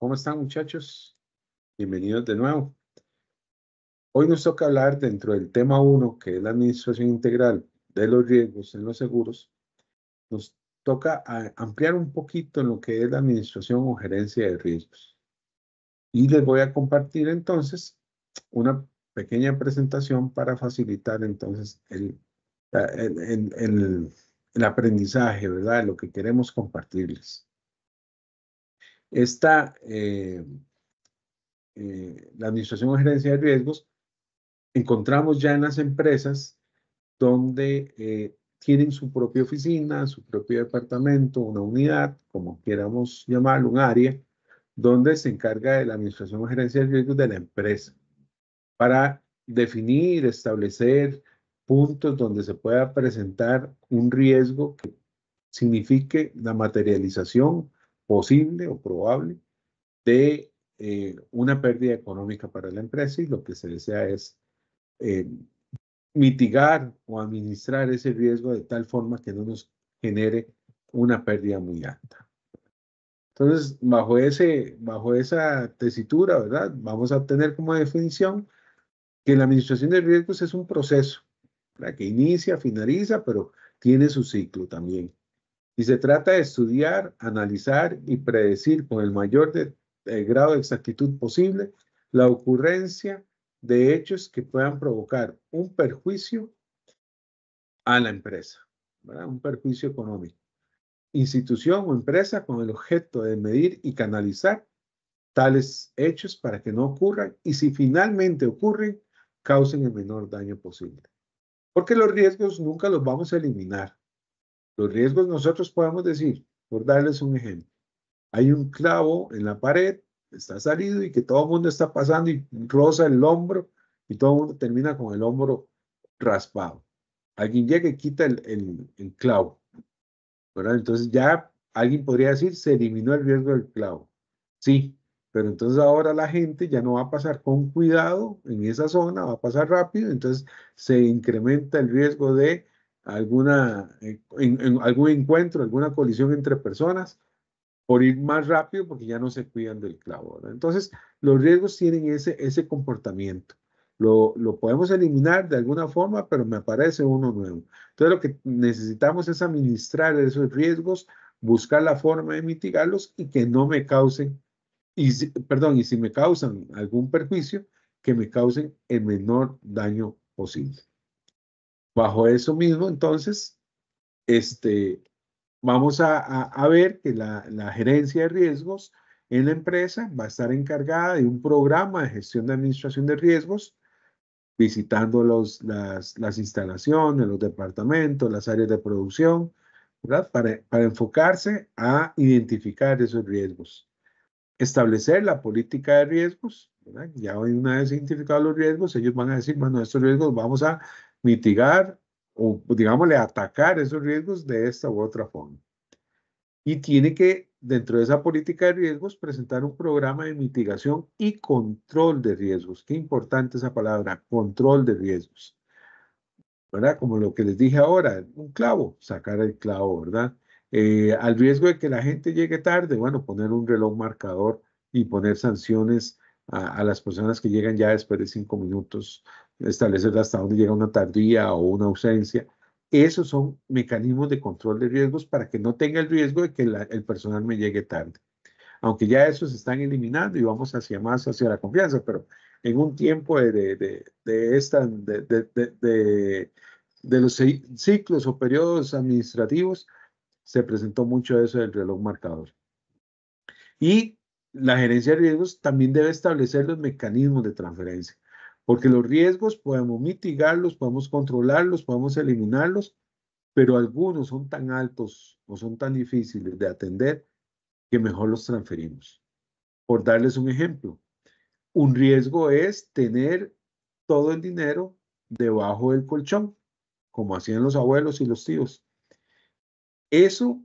¿Cómo están, muchachos? Bienvenidos de nuevo. Hoy nos toca hablar dentro del tema 1, que es la administración integral de los riesgos en los seguros. Nos toca ampliar un poquito en lo que es la administración o gerencia de riesgos. Y les voy a compartir entonces una pequeña presentación para facilitar entonces el aprendizaje, ¿verdad? Lo que queremos compartirles. La administración o gerencia de riesgos encontramos ya en las empresas donde tienen su propia oficina, su propio departamento, una unidad, como queramos llamarlo, un área, donde se encarga de la administración o gerencia de riesgos de la empresa para definir, establecer puntos donde se pueda presentar un riesgo que signifique la materialización posible o probable de una pérdida económica para la empresa, y lo que se desea es eh, mitigar o administrar ese riesgo de tal forma que no nos genere una pérdida muy alta. Entonces, bajo esa tesitura, ¿verdad? Vamos a tener como definición que la administración de riesgos es un proceso, ¿verdad? Que inicia, finaliza, pero tiene su ciclo también. Y se trata de estudiar, analizar y predecir con el mayor grado de exactitud posible la ocurrencia de hechos que puedan provocar un perjuicio a la empresa, ¿verdad? Un perjuicio económico. Institución o empresa con el objeto de medir y canalizar tales hechos para que no ocurran, y si finalmente ocurren, causen el menor daño posible. Porque los riesgos nunca los vamos a eliminar. Los riesgos nosotros podemos decir, por darles un ejemplo, hay un clavo en la pared, está salido y que todo el mundo está pasando y roza el hombro y todo el mundo termina con el hombro raspado. Alguien llega y quita el clavo, ¿verdad? Entonces ya alguien podría decir, se eliminó el riesgo del clavo. Sí, pero entonces ahora la gente ya no va a pasar con cuidado en esa zona, va a pasar rápido, entonces se incrementa el riesgo de en algún encuentro, alguna colisión entre personas, por ir más rápido porque ya no se cuidan del clavo, ¿verdad? Entonces, los riesgos tienen ese comportamiento. Lo podemos eliminar de alguna forma, pero me aparece uno nuevo. Entonces, lo que necesitamos es administrar esos riesgos, buscar la forma de mitigarlos y que no me causen, perdón, y si me causan algún perjuicio, que me causen el menor daño posible. Bajo eso mismo, entonces, vamos a ver que la gerencia de riesgos en la empresa va a estar encargada de un programa de gestión de administración de riesgos, visitando las instalaciones, los departamentos, las áreas de producción, ¿verdad? Para enfocarse a identificar esos riesgos. Establecer la política de riesgos, ¿verdad? Ya una vez identificados los riesgos, ellos van a decir, bueno, estos riesgos vamos a mitigar o, digámosle, atacar esos riesgos de esta u otra forma. Y tiene que, dentro de esa política de riesgos, presentar un programa de mitigación y control de riesgos. Qué importante esa palabra, control de riesgos, ¿verdad? Como lo que les dije ahora, un clavo, sacar el clavo, ¿verdad? Al riesgo de que la gente llegue tarde, bueno, poner un reloj marcador y poner sanciones a las personas que llegan ya después de 5 minutos, establecer hasta dónde llega una tardía o una ausencia. Esos son mecanismos de control de riesgos para que no tenga el riesgo de que el personal me llegue tarde. Aunque ya esos se están eliminando y vamos hacia más, hacia la confianza, pero en un tiempo de los ciclos o periodos administrativos se presentó mucho eso del reloj marcador. Y la gerencia de riesgos también debe establecer los mecanismos de transferencia, porque los riesgos podemos mitigarlos, podemos controlarlos, podemos eliminarlos, pero algunos son tan altos o son tan difíciles de atender que mejor los transferimos. Por darles un ejemplo, un riesgo es tener todo el dinero debajo del colchón, como hacían los abuelos y los tíos. Eso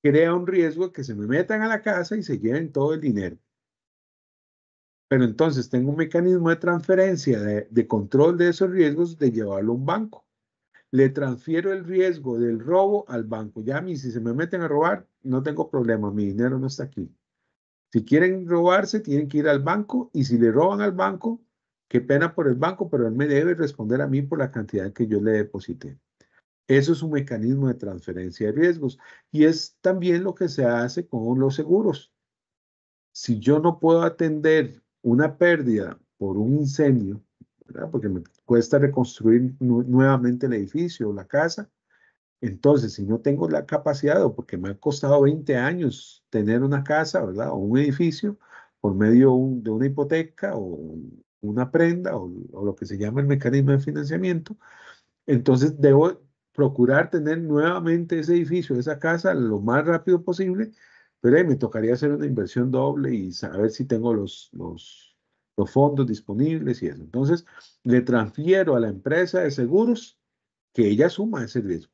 crea un riesgo de que se me metan a la casa y se lleven todo el dinero. Pero entonces tengo un mecanismo de transferencia, de control de esos riesgos, de llevarlo a un banco. Le transfiero el riesgo del robo al banco. Ya a mí, si se me meten a robar, no tengo problema, mi dinero no está aquí. Si quieren robarse, tienen que ir al banco y si le roban al banco, qué pena por el banco, pero él me debe responder a mí por la cantidad que yo le deposité. Eso es un mecanismo de transferencia de riesgos y es también lo que se hace con los seguros. Si yo no puedo atender una pérdida por un incendio, ¿verdad? Porque me cuesta reconstruir nuevamente el edificio o la casa, entonces si no tengo la capacidad o porque me ha costado 20 años tener una casa, ¿verdad? O un edificio por medio de una hipoteca o una prenda o lo que se llama el mecanismo de financiamiento, entonces debo procurar tener nuevamente ese edificio, esa casa, lo más rápido posible, pero ahí me tocaría hacer una inversión doble y saber si tengo los fondos disponibles y eso. Entonces, le transfiero a la empresa de seguros que ella asuma ese riesgo,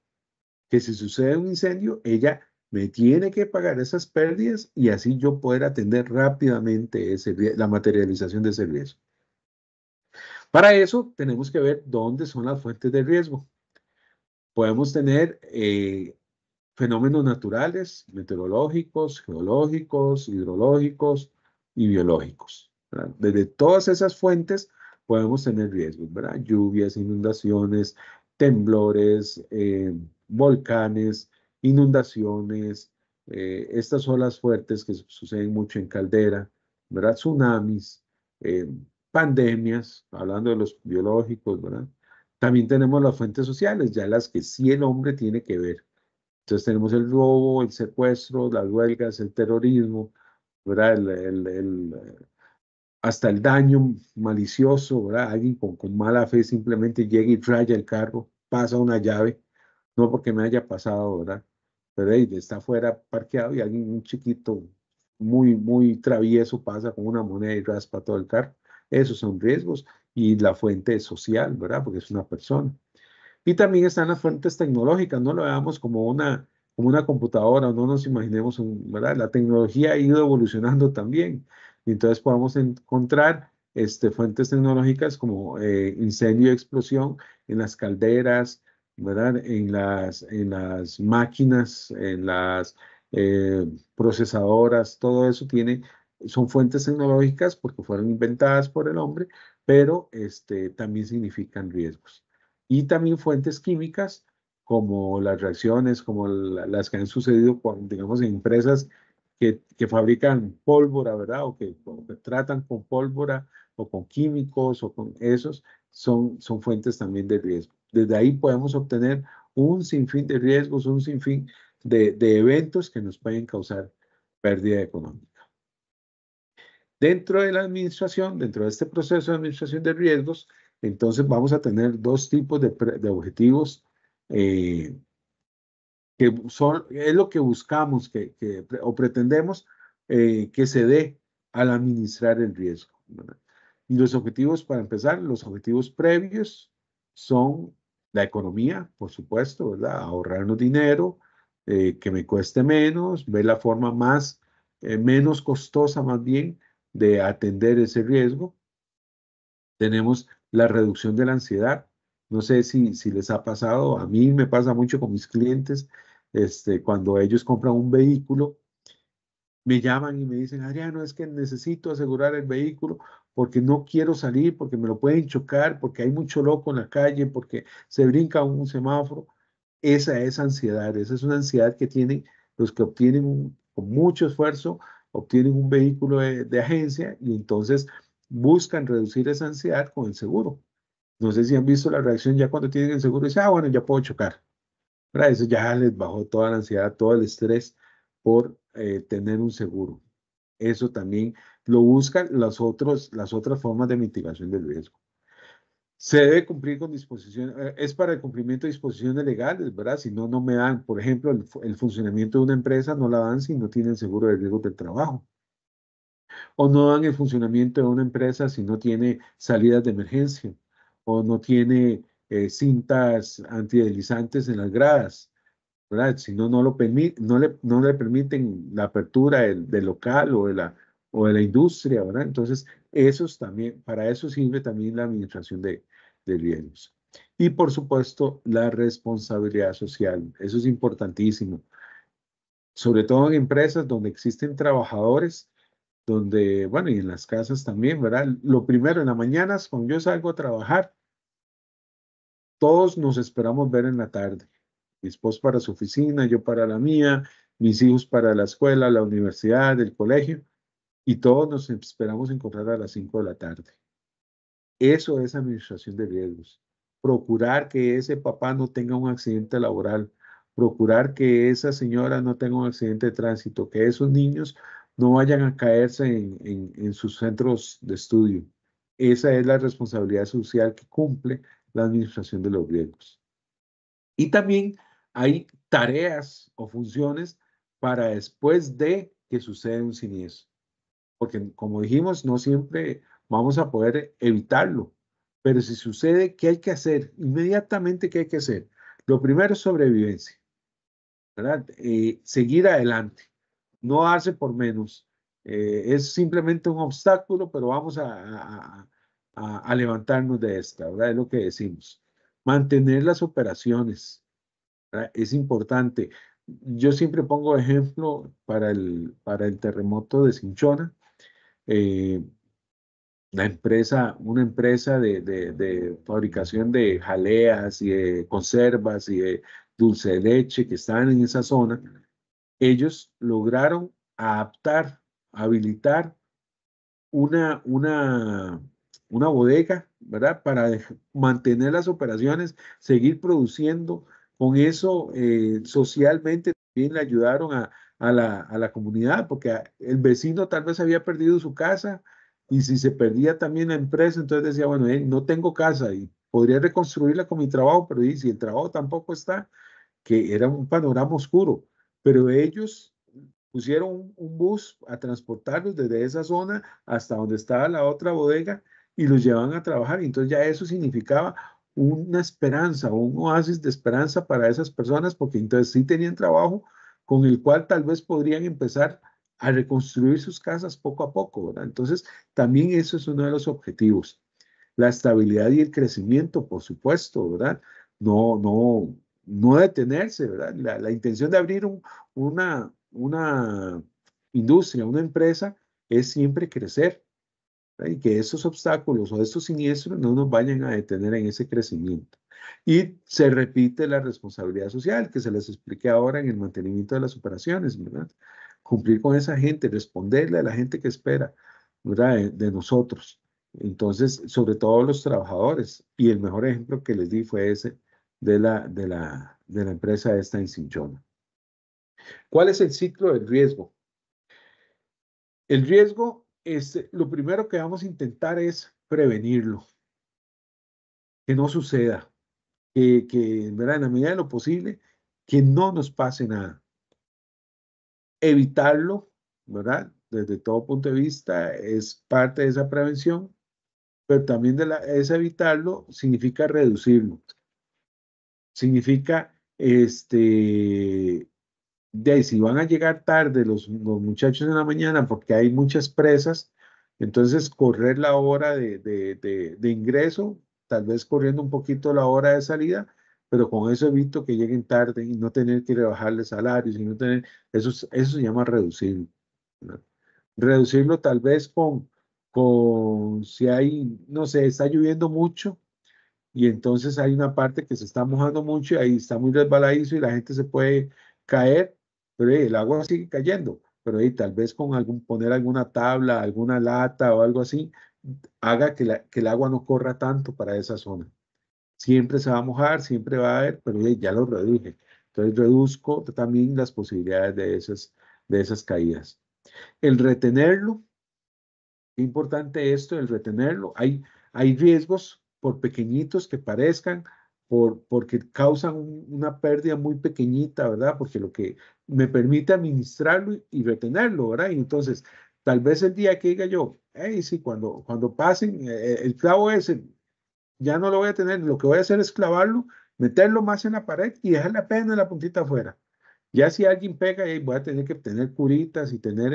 que si sucede un incendio, ella me tiene que pagar esas pérdidas y así yo poder atender rápidamente la materialización de ese riesgo. Para eso tenemos que ver dónde son las fuentes de riesgo. Podemos tener fenómenos naturales, meteorológicos, geológicos, hidrológicos y biológicos, ¿verdad? Desde todas esas fuentes podemos tener riesgos, ¿verdad? Lluvias, inundaciones, temblores, volcanes, inundaciones, estas olas fuertes que suceden mucho en caldera, ¿verdad? Tsunamis, eh, pandemias, hablando de los biológicos, ¿verdad? También tenemos las fuentes sociales, ya las que sí el hombre tiene que ver. Entonces tenemos el robo, el secuestro, las huelgas, el terrorismo, ¿verdad? Hasta el daño malicioso, ¿verdad? Alguien con mala fe simplemente llega y raya el carro, pasa una llave, no porque me haya pasado, ¿verdad? Pero ahí está afuera parqueado y alguien, un chiquito muy travieso, pasa con una moneda y raspa todo el carro. Esos son riesgos y la fuente es social, ¿verdad? Porque es una persona. Y también están las fuentes tecnológicas, no lo veamos como una computadora, no nos imaginemos, ¿verdad? La tecnología ha ido evolucionando también. Y entonces podemos encontrar fuentes tecnológicas como incendio y explosión en las calderas, ¿verdad? En las máquinas, en las procesadoras, todo eso son fuentes tecnológicas porque fueron inventadas por el hombre, pero también significan riesgos y también fuentes químicas como las reacciones, como las que han sucedido con, digamos, en empresas que fabrican pólvora, ¿verdad? O que tratan con pólvora o con químicos o con esos, son fuentes también de riesgo. Desde ahí podemos obtener un sinfín de riesgos, un sinfín de eventos que nos pueden causar pérdida económica. Dentro de la administración, dentro de este proceso de administración de riesgos, entonces vamos a tener dos tipos de objetivos eh, es lo que buscamos o pretendemos que se dé al administrar el riesgo, ¿verdad? Y los objetivos, para empezar, los objetivos previos son la economía, por supuesto, ¿verdad? Ahorrarnos dinero, que me cueste menos, ver la forma menos costosa más bien de atender ese riesgo. Tenemos la reducción de la ansiedad. No sé si les ha pasado, a mí me pasa mucho con mis clientes, cuando ellos compran un vehículo, me llaman y me dicen, Adriano, es que necesito asegurar el vehículo porque no quiero salir, porque me lo pueden chocar, porque hay mucho loco en la calle, porque se brinca un semáforo. Esa es ansiedad, esa es una ansiedad que tienen los que obtienen con mucho esfuerzo, obtienen un vehículo de agencia y entonces buscan reducir esa ansiedad con el seguro. No sé si han visto la reacción ya cuando tienen el seguro y dicen, bueno, ya puedo chocar. ¿Verdad? Eso ya les bajó toda la ansiedad, todo el estrés por tener un seguro. Eso también lo buscan las otras formas de mitigación del riesgo. Se debe cumplir con disposiciones, es para el cumplimiento de disposiciones legales, ¿verdad? Si no, no me dan, por ejemplo, el funcionamiento de una empresa no la dan si no tienen seguro de riesgo del trabajo. O no dan el funcionamiento de una empresa si no tiene salidas de emergencia. O no tiene cintas antideslizantes en las gradas, ¿verdad? Si no, no le permiten la apertura del local o de la industria, ¿verdad? Entonces, para eso sirve también la administración de riesgos. Y por supuesto, la responsabilidad social. Eso es importantísimo. Sobre todo en empresas donde existen trabajadores, donde, bueno, y en las casas también, ¿verdad? Lo primero, en las mañanas, cuando yo salgo a trabajar, todos nos esperamos ver en la tarde. Mi esposo para su oficina, yo para la mía, mis hijos para la escuela, la universidad, el colegio, y todos nos esperamos encontrar a las 5 de la tarde. Eso es administración de riesgos. Procurar que ese papá no tenga un accidente laboral, procurar que esa señora no tenga un accidente de tránsito, que esos niños no vayan a caerse en sus centros de estudio. Esa es la responsabilidad social que cumple la administración de los riesgos. Y también hay tareas o funciones para después de que suceda un siniestro. Porque como dijimos, no siempre vamos a poder evitarlo. Pero si sucede, ¿qué hay que hacer? Inmediatamente, ¿qué hay que hacer? Lo primero es sobrevivencia, ¿verdad? Seguir adelante, no darse por menos. Es simplemente un obstáculo, pero vamos a levantarnos de esta, ¿verdad? Es lo que decimos. Mantener las operaciones, ¿verdad? Es importante. Yo siempre pongo ejemplo para el terremoto de Cinchona. Eh, una empresa de fabricación de jaleas y de conservas y de dulce de leche que estaban en esa zona, ellos lograron adaptar, habilitar una, una, una bodega, ¿verdad? Para mantener las operaciones, seguir produciendo. Con eso, socialmente también le ayudaron a la comunidad, porque el vecino tal vez había perdido su casa y si se perdía también la empresa, entonces decía, bueno, no tengo casa y podría reconstruirla con mi trabajo, pero y si el trabajo tampoco está, que era un panorama oscuro, pero ellos pusieron un bus a transportarlos desde esa zona hasta donde estaba la otra bodega y los llevaban a trabajar. Y entonces ya eso significaba una esperanza, un oasis de esperanza para esas personas, porque entonces sí tenían trabajo con el cual tal vez podrían empezar a reconstruir sus casas poco a poco, ¿verdad? Entonces, también eso es uno de los objetivos. La estabilidad y el crecimiento, por supuesto, ¿verdad? No detenerse, ¿verdad? La intención de abrir una industria, una empresa, es siempre crecer, ¿verdad? Y que esos obstáculos o estos siniestros no nos vayan a detener en ese crecimiento. Y se repite la responsabilidad social que se les expliqué ahora en el mantenimiento de las operaciones, ¿verdad? Cumplir con esa gente, responderle a la gente que espera, ¿verdad? De nosotros. Entonces, sobre todo los trabajadores. Y el mejor ejemplo que les di fue ese de la empresa esta en Cinchona. ¿Cuál es el ciclo del riesgo? El riesgo es, lo primero que vamos a intentar es prevenirlo, que no suceda, ¿verdad? En la medida de lo posible, que no nos pase nada. Evitarlo, ¿verdad? Desde todo punto de vista es parte de esa prevención, pero también es evitarlo significa reducirlo. Significa, de ahí, si van a llegar tarde los muchachos en la mañana porque hay muchas presas, entonces correr la hora de ingreso, tal vez corriendo un poquito la hora de salida, pero con eso evito que lleguen tarde y no tener que rebajarles salarios y no tener, eso se llama reducirlo, ¿verdad? Reducirlo tal vez si hay, no sé, está lloviendo mucho y entonces hay una parte que se está mojando mucho y ahí está muy resbaladizo y la gente se puede caer, pero el agua sigue cayendo, pero ahí tal vez con poner alguna tabla, alguna lata o algo así, haga que el agua no corra tanto para esa zona. Siempre se va a mojar, siempre va a haber, pero ya lo reduje. Entonces reduzco también las posibilidades de esas caídas. El retenerlo, importante esto, el retenerlo. Hay riesgos, por pequeñitos que parezcan, porque causan una pérdida muy pequeñita, ¿verdad? Porque lo que me permite administrarlo y retenerlo, ¿verdad? Y entonces, tal vez el día que diga yo, hey, sí, cuando pasen, el clavo ese, ya no lo voy a tener, lo que voy a hacer es clavarlo, meterlo más en la pared y dejarle apenas la puntita afuera. Ya si alguien pega, voy a tener que tener curitas y tener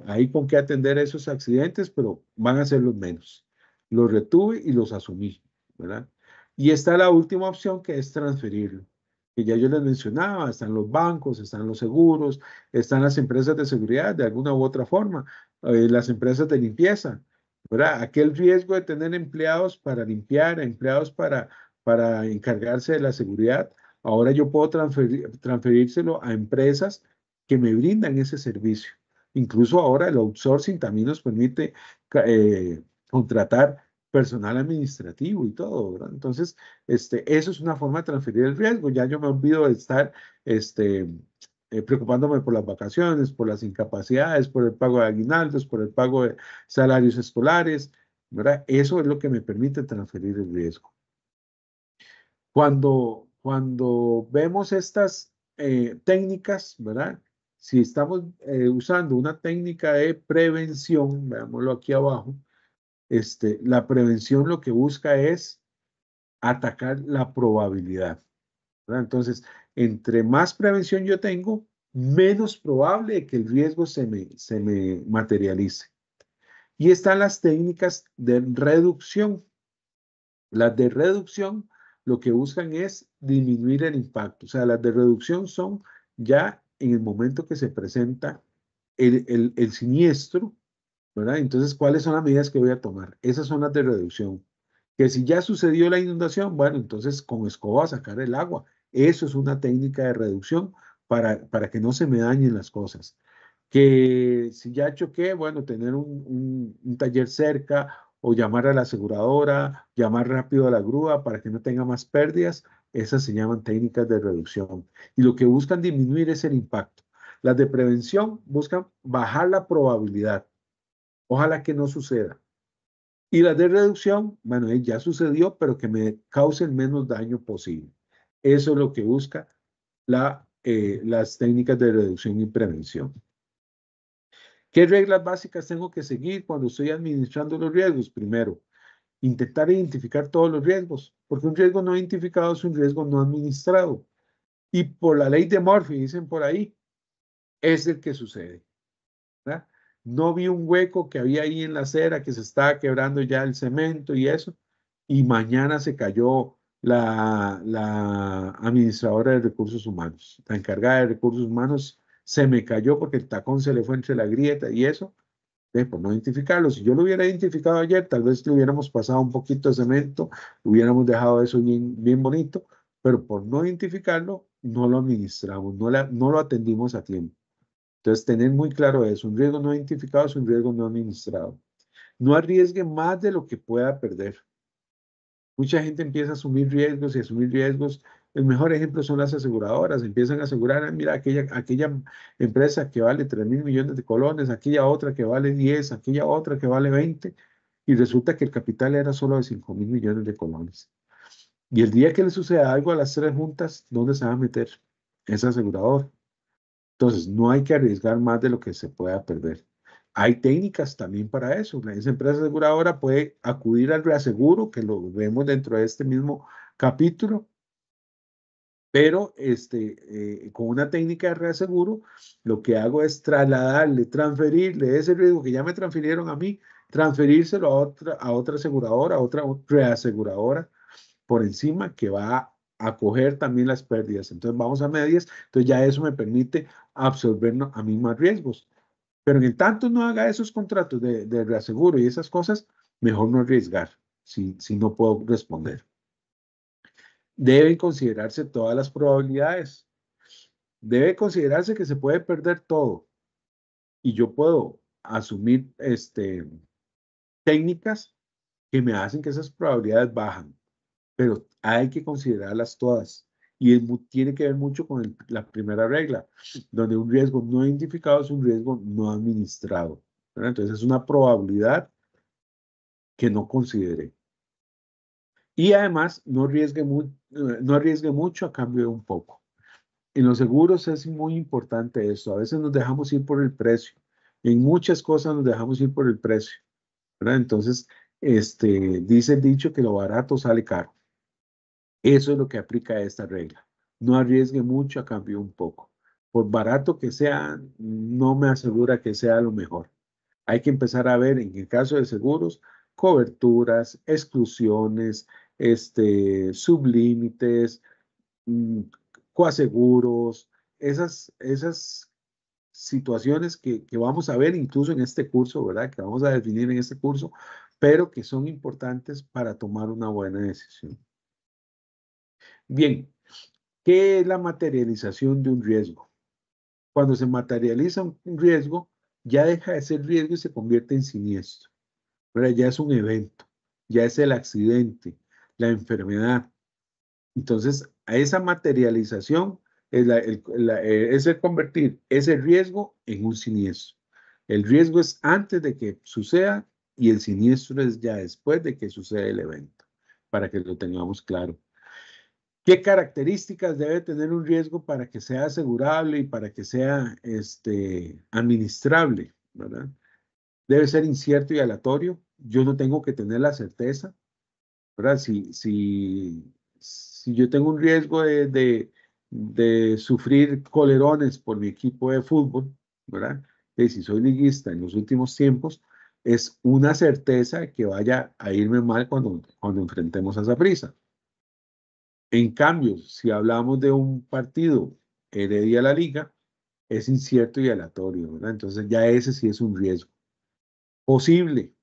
ahí con qué atender esos accidentes, pero van a ser los menos. Los retuve y los asumí, ¿verdad? Y está la última opción que es transferirlo. que ya yo les mencionaba, están los bancos, están los seguros, están las empresas de seguridad de alguna u otra forma, las empresas de limpieza, ¿verdad? Aquel riesgo de tener empleados para limpiar, empleados para encargarse de la seguridad, ahora yo puedo transferírselo a empresas que me brindan ese servicio. Incluso ahora el outsourcing también nos permite contratar personal administrativo y todo, ¿verdad? Entonces, eso es una forma de transferir el riesgo. Ya yo me olvido de estar este, preocupándome por las vacaciones, por las incapacidades, por el pago de aguinaldos, por el pago de salarios escolares, ¿verdad? Eso es lo que me permite transferir el riesgo. Cuando vemos estas técnicas, ¿verdad? Si estamos usando una técnica de prevención, veámoslo aquí abajo, la prevención lo que busca es atacar la probabilidad, ¿verdad? Entonces, entre más prevención yo tengo, menos probable de que el riesgo se me materialice. Y están las técnicas de reducción. Las de reducción lo que buscan es disminuir el impacto. O sea, las de reducción son ya en el momento que se presenta el siniestro, ¿verdad? Entonces, ¿cuáles son las medidas que voy a tomar? Esas son las de reducción. Que si ya sucedió la inundación, bueno, entonces con escoba sacar el agua. Eso es una técnica de reducción para que no se me dañen las cosas. Que si ya choqué, bueno, tener un taller cerca o llamar a la aseguradora, llamar rápido a la grúa para que no tenga más pérdidas, esas se llaman técnicas de reducción. Y lo que buscan disminuir es el impacto. Las de prevención buscan bajar la probabilidad. Ojalá que no suceda. Y las de reducción, bueno, ya sucedió, pero que me cause el menos daño posible. Eso es lo que busca las técnicas de reducción y prevención. ¿Qué reglas básicas tengo que seguir cuando estoy administrando los riesgos? Primero, intentar identificar todos los riesgos, porque un riesgo no identificado es un riesgo no administrado. Y por la ley de Murphy, dicen por ahí, es el que sucede, ¿verdad? No vi un hueco que había ahí en la acera que se estaba quebrando ya el cemento y eso, y mañana se cayó la administradora de recursos humanos, la encargada de recursos humanos se me cayó porque el tacón se le fue entre la grieta y eso, por no identificarlo. Si yo lo hubiera identificado ayer, tal vez le hubiéramos pasado un poquito de cemento, hubiéramos dejado eso bien, bien bonito, pero por no identificarlo, no lo administramos, no lo atendimos a tiempo. Entonces, tener muy claro eso, un riesgo no identificado es un riesgo no administrado. No arriesgue más de lo que pueda perder. Mucha gente empieza a asumir riesgos y asumir riesgos. El mejor ejemplo son las aseguradoras. Empiezan a asegurar, mira, aquella empresa que vale 3.000 millones de colones, aquella otra que vale 10, aquella otra que vale 20, y resulta que el capital era solo de 5.000 millones de colones. Y el día que le suceda algo a las tres juntas, ¿dónde se va a meter esa aseguradora? Entonces, no hay que arriesgar más de lo que se pueda perder. Hay técnicas también para eso. Esa empresa aseguradora puede acudir al reaseguro, que lo vemos dentro de este mismo capítulo, pero con una técnica de reaseguro, lo que hago es trasladarle, transferirle ese riesgo que ya me transfirieron a mí, transferírselo a otra aseguradora, a otra reaseguradora por encima que va a coger también las pérdidas. Entonces vamos a medias, entonces ya eso me permite absorber a mí más riesgos. Pero en tanto no haga esos contratos de reaseguro y esas cosas, mejor no arriesgar si no puedo responder. Deben considerarse todas las probabilidades. Debe considerarse que se puede perder todo y yo puedo asumir técnicas que me hacen que esas probabilidades bajan, pero hay que considerarlas todas. Y tiene que ver mucho con la primera regla, donde un riesgo no identificado es un riesgo no administrado, ¿verdad? Entonces es una probabilidad que no consideré. Y además no arriesgue mucho a cambio de un poco. En los seguros es muy importante esto. A veces nos dejamos ir por el precio. En muchas cosas nos dejamos ir por el precio, ¿verdad? Entonces, dice el dicho que lo barato sale caro. Eso es lo que aplica a esta regla. No arriesgue mucho a cambio un poco. Por barato que sea, no me asegura que sea lo mejor. Hay que empezar a ver, en el caso de seguros, coberturas, exclusiones, sublímites, coaseguros, esas situaciones que vamos a ver incluso en este curso, ¿verdad? Que vamos a definir en este curso, pero que son importantes para tomar una buena decisión. Bien, ¿qué es la materialización de un riesgo? Cuando se materializa un riesgo, ya deja de ser riesgo y se convierte en siniestro, ¿verdad? Ya es un evento, ya es el accidente, la enfermedad. Entonces, a esa materialización es el convertir ese riesgo en un siniestro. El riesgo es antes de que suceda y el siniestro es ya después de que suceda el evento, para que lo tengamos claro. ¿Qué características debe tener un riesgo para que sea asegurable y para que sea administrable, ¿verdad? Debe ser incierto y aleatorio. Yo no tengo que tener la certeza, ¿verdad? Si yo tengo un riesgo de sufrir colerones por mi equipo de fútbol, ¿verdad? Y si soy liguista en los últimos tiempos, es una certeza que vaya a irme mal cuando enfrentemos a Saprissa. En cambio, si hablamos de un partido Heredia La Liga, es incierto y aleatorio, ¿verdad? Entonces ya ese sí es un riesgo posible,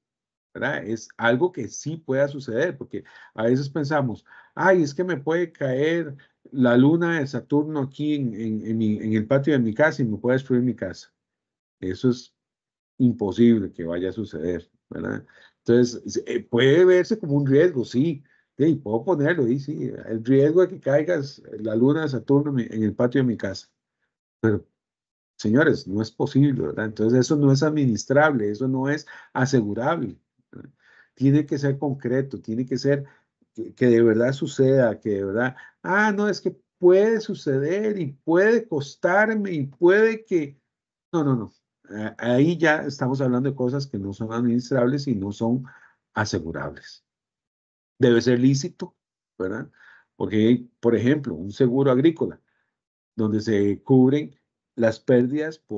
¿verdad? Es algo que sí pueda suceder, porque a veces pensamos, ay, es que me puede caer la luna de Saturno aquí en el patio de mi casa y me puede destruir mi casa. Eso es imposible que vaya a suceder, ¿verdad? Entonces, puede verse como un riesgo, sí. Sí, puedo ponerlo ahí, sí. El riesgo de que caigas la luna de Saturno en el patio de mi casa. Pero, señores, no es posible, ¿verdad? Entonces, eso no es administrable, eso no es asegurable, ¿verdad? Tiene que ser concreto, tiene que ser que de verdad suceda, que de verdad, no, es que puede suceder y puede costarme y puede que... No, no, no. Ahí ya estamos hablando de cosas que no son administrables y no son asegurables. Debe ser lícito, ¿verdad? Porque, por ejemplo, un seguro agrícola, donde se cubren las pérdidas por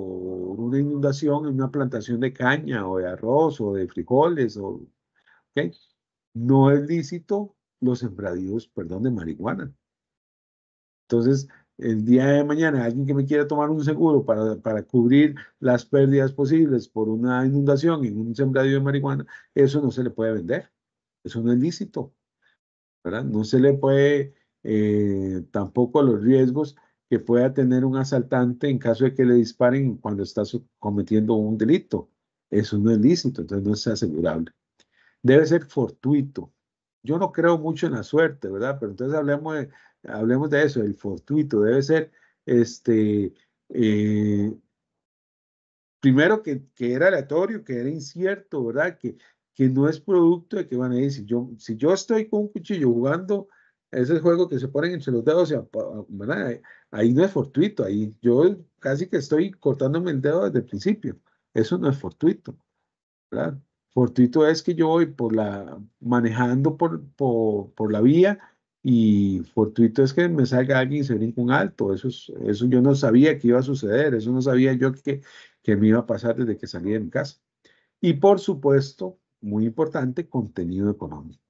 una inundación en una plantación de caña o de arroz o de frijoles, ¿ok? No es lícito los sembradíos, perdón, de marihuana. Entonces, el día de mañana, alguien que me quiera tomar un seguro para cubrir las pérdidas posibles por una inundación en un sembradío de marihuana, eso no se le puede vender. Eso no es lícito, ¿verdad? No se le puede tampoco los riesgos que pueda tener un asaltante en caso de que le disparen cuando está cometiendo un delito. Eso no es lícito, entonces no es asegurable. Debe ser fortuito. Yo no creo mucho en la suerte, ¿verdad? Pero entonces hablemos de eso, el fortuito. Debe ser, eh, primero que era aleatorio, que era incierto, ¿verdad? Que no es producto de que van a decir, si yo estoy con un cuchillo jugando ese juego que se ponen entre los dedos, o sea, ¿verdad? Ahí no es fortuito, ahí yo casi que estoy cortándome el dedo desde el principio. Eso no es fortuito, ¿verdad? Fortuito es que yo voy manejando por la vía y fortuito es que me salga alguien y se brinque un alto. Eso yo no sabía que iba a suceder, eso no sabía yo que me iba a pasar desde que salí de mi casa. Y por supuesto, muy importante, contenido económico.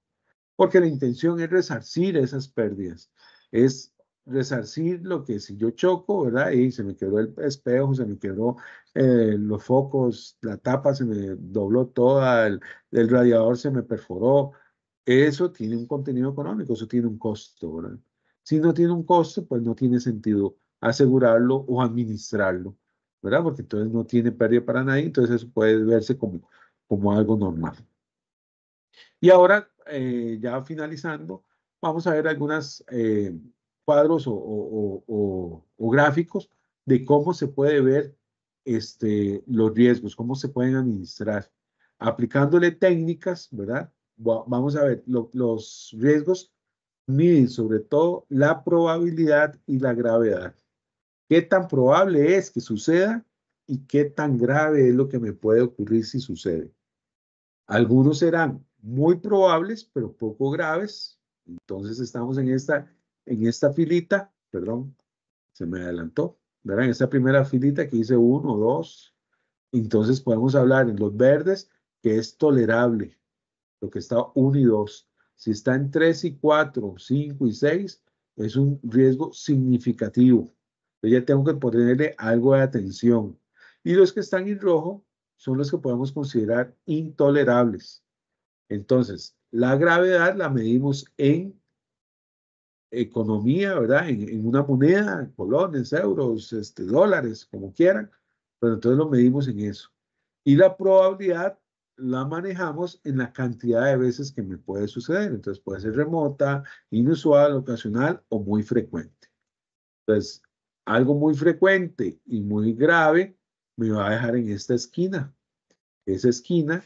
Porque la intención es resarcir esas pérdidas, es resarcir lo que si yo choco, ¿verdad? Y se me quebró el espejo, se me quebró los focos, la tapa se me dobló toda, el radiador se me perforó. Eso tiene un contenido económico, eso tiene un costo, ¿verdad? Si no tiene un costo, pues no tiene sentido asegurarlo o administrarlo, ¿verdad? Porque entonces no tiene pérdida para nadie, entonces eso puede verse como algo normal. Y ahora, ya finalizando, vamos a ver algunos cuadros o gráficos de cómo se puede ver los riesgos, cómo se pueden administrar. Aplicándole técnicas, ¿verdad? Vamos a ver, los riesgos miden sobre todo la probabilidad y la gravedad. ¿Qué tan probable es que suceda y qué tan grave es lo que me puede ocurrir si sucede? Algunos serán muy probables, pero poco graves. Entonces estamos en esta filita, perdón, se me adelantó, ¿verdad? En esta primera filita que dice 1, 2. Entonces podemos hablar en los verdes que es tolerable, lo que está 1 y 2. Si está en 3 y 4, 5 y 6, es un riesgo significativo. Entonces ya tengo que ponerle algo de atención. Y los que están en rojo son los que podemos considerar intolerables. Entonces, la gravedad la medimos en economía, ¿verdad? En una moneda, colones, euros, dólares, como quieran, pero entonces lo medimos en eso. Y la probabilidad la manejamos en la cantidad de veces que me puede suceder. Entonces puede ser remota, inusual, ocasional o muy frecuente. Entonces, algo muy frecuente y muy grave me va a dejar en esta esquina. Esa esquina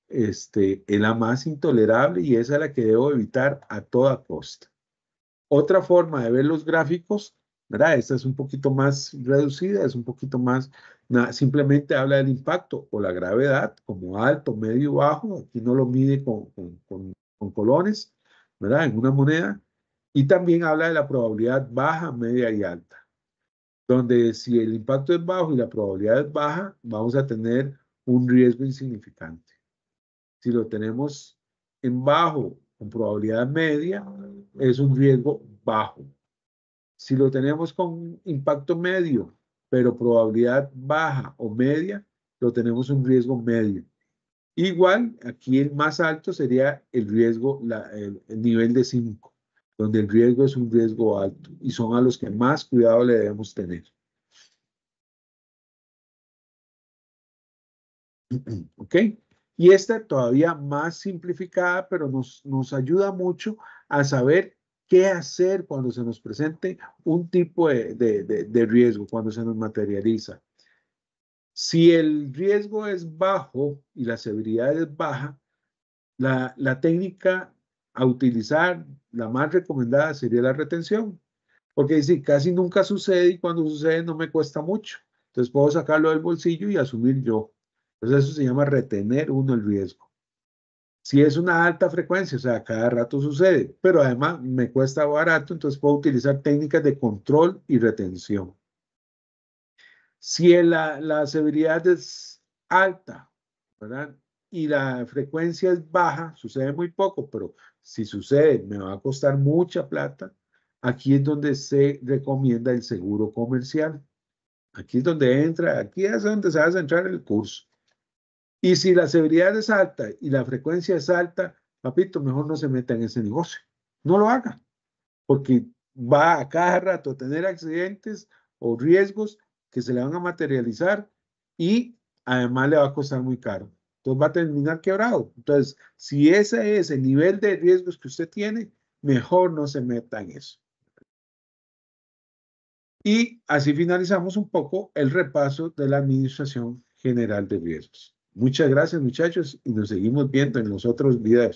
es la más intolerable y esa es la que debo evitar a toda costa. Otra forma de ver los gráficos, ¿verdad? Esta es un poquito más reducida, es un poquito más, simplemente habla del impacto o la gravedad, como alto, medio, bajo. Aquí no lo mide con colones, ¿verdad? En una moneda. Y también habla de la probabilidad baja, media y alta. Donde si el impacto es bajo y la probabilidad es baja, vamos a tener un riesgo insignificante. Si lo tenemos en bajo, con probabilidad media, es un riesgo bajo. Si lo tenemos con impacto medio, pero probabilidad baja o media, lo tenemos un riesgo medio. Igual, aquí el más alto sería el riesgo, el nivel de 5, donde el riesgo es un riesgo alto y son a los que más cuidado le debemos tener. ¿Ok? Y esta todavía más simplificada, pero nos ayuda mucho a saber qué hacer cuando se nos presente un tipo de riesgo, cuando se nos materializa. Si el riesgo es bajo y la severidad es baja, la técnica a utilizar, la más recomendada sería la retención, porque dice, casi nunca sucede y cuando sucede no me cuesta mucho. Entonces puedo sacarlo del bolsillo y asumir yo. Entonces eso se llama retener uno el riesgo. Si es una alta frecuencia, o sea, cada rato sucede, pero además me cuesta barato, entonces puedo utilizar técnicas de control y retención. Si la severidad es alta, ¿verdad? Y la frecuencia es baja, sucede muy poco, pero si sucede, me va a costar mucha plata. Aquí es donde se recomienda el seguro comercial. Aquí es donde entra, aquí es donde se va a centrar el curso. Y si la severidad es alta y la frecuencia es alta, papito, mejor no se meta en ese negocio. No lo haga, porque va a cada rato a tener accidentes o riesgos que se le van a materializar y además le va a costar muy caro. Entonces va a terminar quebrado. Entonces, si ese es el nivel de riesgos que usted tiene, mejor no se meta en eso. Y así finalizamos un poco el repaso de la Administración General de Riesgos. Muchas gracias, muchachos, y nos seguimos viendo en los otros videos.